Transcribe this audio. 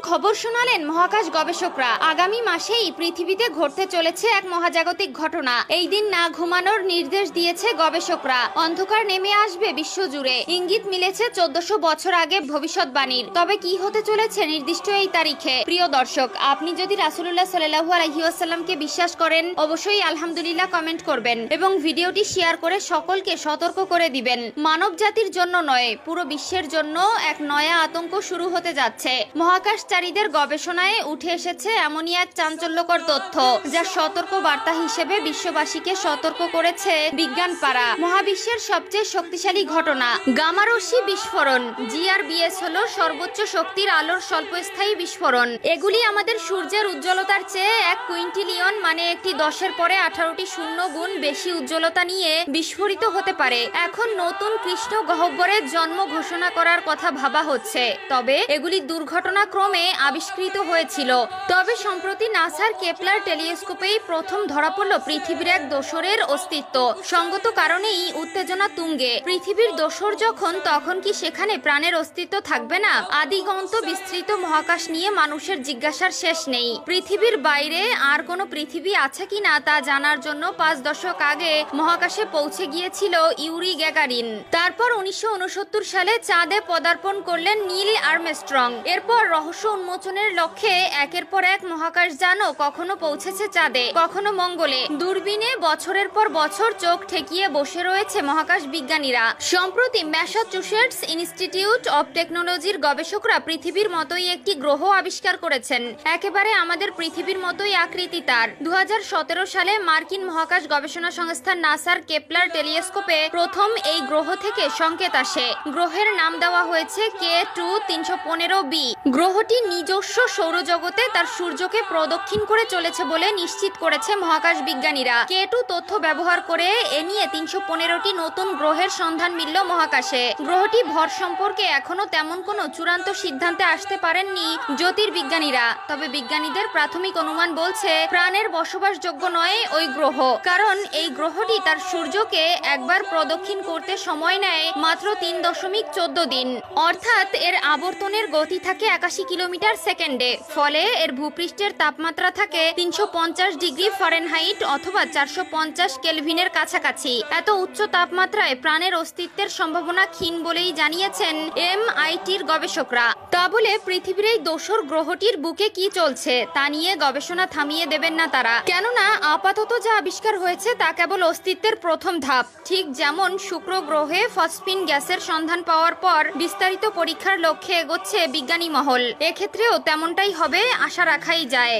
খবর শোনালেন মহাকাশ গবেষকরা। আগামী মাসেই পৃথিবীতে ঘটতে চলেছে এক মহাজাগতিক ঘটনা। এই দিন না ঘুমানোর নির্দেশ দিয়েছে গবেষকরা। অন্ধকার নেমে আসবে বিশ্বজুড়ে, ইঙ্গিত মিলেছে 1400 বছর আগে ভবিষ্যৎবাণীর। তবে কি হতে চলেছে নির্দিষ্ট এই তারিখে? প্রিয় দর্শক, আপনি যদি রাসূলুল্লাহ সাল্লাল্লাহু আলাইহি ওয়াসাল্লামকে বিশ্বাস করেন, অবশ্যই আলহামদুলিল্লাহ কমেন্ট করবেন এবং ভিডিওটি শেয়ার করে সকলকে সতর্ক করে দিবেন। মানব জাতির জন্য নয়, পুরো বিশ্বের জন্য এক নয়া আতঙ্ক শুরু হতে যাচ্ছে। মহাকাশচারীদের গবেষণায় উঠে এসেছে এমনই এক চাঞ্চল্যকর তথ্য, যা সতর্ক বার্তা হিসেবে বিশ্ববাসীকে সতর্ক করেছে বিজ্ঞান পাড়া। মহাবিশ্বের সবচেয়ে শক্তিশালী ঘটনা গামা রশ্মি বিস্ফোরণ। জিআরবিএস হলো সর্বোচ্চ শক্তির আলোর স্বল্পস্থায়ী বিস্ফোরণ। এগুলি আমাদের সূর্যের উজ্জ্বলতার চেয়ে 1 কুইন্টিলিয়ন মানে একটি 10 এর পরে 18টি শূন্য গুণ বেশি উজ্জ্বলতা নিয়ে বিস্ফোরিত হতে পারে। এখন নতুন কৃষ্ণ গহ্বরের জন্ম ঘোষণা করার কথা ভাবা হচ্ছে, তবে এগুলি দুর্ঘটনাক্রমে আবিষ্কৃত হয়েছিল। তবে সম্প্রতি নাসার কেপলার টেলিস্কোপেই প্রথম ধরা পড়ল পৃথিবীর এক দোসরের অস্তিত্ব। সঙ্গত কারণেই উত্তেজনা তুঙ্গে। পৃথিবীর দোসর যখন, তখন কি সেখানে প্রাণের অস্তিত্ব থাকবে না? আদিগন্ত বিস্তৃত মহাকাশ নিয়ে মানুষের জিজ্ঞাসার শেষ নেই। পৃথিবীর বাইরে আর কোনো পৃথিবী আছে কিনা তা জানার জন্য 5 দশক আগে মহাকাশে পৌঁছে গিয়েছিল ইউরি গ্যাগারিন। তারপর 1969 সালে চাঁদে পদার্পণ করলেন নীল আর্মস্ট্রং। এরপর রহস্য উন্মোচনের লক্ষ্যে একের পর এক মহাকাশযানও কখনো পৌঁছেছে চাঁদে, কখনো মঙ্গলে। দূরবীনে বছরের পর বছর চোখ ঠেকিয়ে বসে রয়েছে মহাকাশ বিজ্ঞানীরা। সম্প্রতি ম্যাসাচুসেটস ইনস্টিটিউট অব টেকনোলজির গবেষকরা পৃথিবীর মতোই একটি গ্রহ আবিষ্কার করেছেন। একেবারে আমাদের পৃথিবীর মতোই আকৃতি তার। 2017 সালে মার্কিন মহাকাশ গবেষণা সংস্থা নাসার কেপলার টেলিস্কোপে প্রথম এই গ্রহ থেকে সংকেত আসে। গ্রহের নাম দেওয়া হয়েছে K2 315b। গ্রহটি নিজস্ব সৌরজগতে তার সূর্যকে প্রদক্ষিণ করে চলেছে বলে নিশ্চিত করেছে মহাকাশ বিজ্ঞানীরা। K2 তথ্য ব্যবহার করে এ নিয়ে 315টি নতুন গ্রহের সন্ধান মিলল মহাকাশে। গ্রহটি ভর সম্পর্কে এখনো তেমন কোনো চূড়ান্ত সিদ্ধান্তে আসতে পারেননি জ্যোতির্বিজ্ঞানীরা। তবে বিজ্ঞানীদের প্রাথমিক অনুমান বলছে প্রাণের বসবাসযোগ্য নয় ওই গ্রহ, কারণ এই গ্রহটি তার সূর্যকে একবার প্রদক্ষিণ করতে সময় নেয় মাত্র 3.14 দিন। অর্থাৎ এর আবর্তনের গতি থাকে 81 কিলোমিটার সেকেন্ডে। ফলে এর ভূপৃষ্ঠের তাপমাত্রা থাকে 350 ডিগ্রি ফারেনহাইট অথবা 450 কেলভিনের কাছাকাছি। এত উচ্চ তাপমাত্রায় প্রাণের অস্তিত্বের সম্ভাবনা ক্ষীণ বলেই জানিয়েছেন MITর গবেষকরা। তা বলে পৃথিবীর এই দোসর গ্রহটির বুকে কি চলছে তা নিয়ে গবেষণা থামিয়ে দেবেন না তারা। কেননা আপাতত যা আবিষ্কার হয়েছে তা কেবল অস্তিত্বের প্রথম ধাপ। ঠিক যেমন শুক্র গ্রহে ফসফিন গ্যাসের সন্ধান পাওয়ার পর বিস্তারিত পরীক্ষার লক্ষ্যে এগোচ্ছে বিজ্ঞানী মহল, এক্ষেত্রেও তেমনটাই হবে আশা রাখাই যায়।